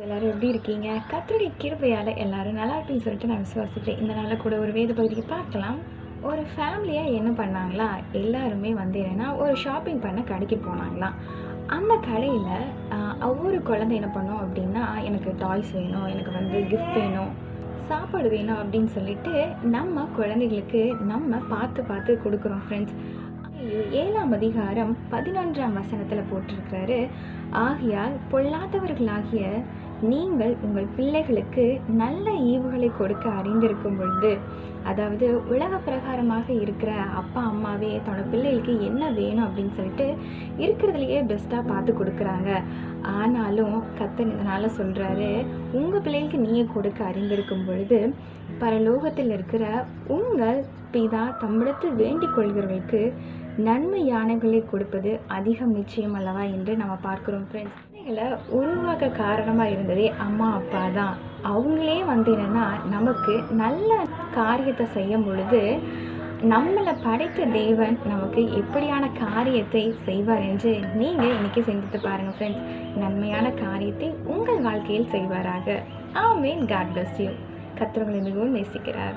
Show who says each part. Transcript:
Speaker 1: எல்லாரும் எப்படி இருக்கீங்க? கர்த்தருடைய கிருபையால எல்லாரும் நல்லா இருப்பீங்கன்னு சொல்லிட்டு நான் விசுவாசிக்கிறேன். இந்த நாளில் கூட ஒரு வேத பகுதிக்கு பார்க்கலாம். ஒரு ஃபேமிலியாக என்ன பண்ணாங்களா, எல்லாருமே வந்து என்னென்னா ஒரு ஷாப்பிங் பண்ண கடைக்கு போனாங்களாம். அந்த கடையில் ஒவ்வொரு குழந்தை என்ன பண்ணோம் அப்படின்னா, எனக்கு டாய்ஸ் வேணும், எனக்கு வந்து கிஃப்ட் வேணும், சாப்பாடு வேணும் அப்படின்னு சொல்லிட்டு நம்ம குழந்தைகளுக்கு நம்ம பார்த்து பார்த்து கொடுக்குறோம் ஃப்ரெண்ட்ஸ். 7ஆம் அதிகாரம் 11ஆம் வசனத்தில் போட்டிருக்கிறாரு, ஆகையால் பொல்லாதவர்களாகிய நீங்கள் உங்கள் பிள்ளைகளுக்கு நல்ல ஈவுகளை கொடுக்க அறிந்திருக்கும் பொழுது, அதாவது உலக பிரகாரமாக இருக்கிற அப்பா அம்மாவே தன்னோட பிள்ளைகளுக்கு என்ன வேணும் அப்படின்னு சொல்லிட்டு இருக்கிறதுலையே பெஸ்ட்டாக பார்த்து கொடுக்குறாங்க. ஆனாலும் கர்த்தர் இதனால் சொல்கிறாரு, உங்கள் பிள்ளைகளுக்கு நீங்கள் கொடுக்க அறிந்திருக்கும் பொழுது பரலோகத்தில் இருக்கிற உங்கள் பிதா தம்மிடத்தில் வேண்டிக் கொள்கிறவர்களுக்கு நன்மையானங்களை கொடுப்பது அதிகம் நிச்சயம் அல்லவா என்று நம்ம பார்க்குறோம் ஃப்ரெண்ட்ஸ். பிள்ளைகளை உருவாக்க காரணமாக இருந்ததே அம்மா அப்பா தான். அவங்களே வந்து என்னென்னா நமக்கு நல்ல காரியத்தை செய்யும் பொழுது நம்மளை படைத்த தேவன் நமக்கு எப்படியான காரியத்தை செய்வார் என்று நீங்கள் இன்றைக்கி சிந்தித்து பாருங்கள் ஃப்ரெண்ட்ஸ். நன்மையான காரியத்தை உங்கள் வாழ்க்கையில் செய்வாராக. ஆமென். God bless you. கர்த்தர் உங்களை மிகவும் நேசிக்கிறார்.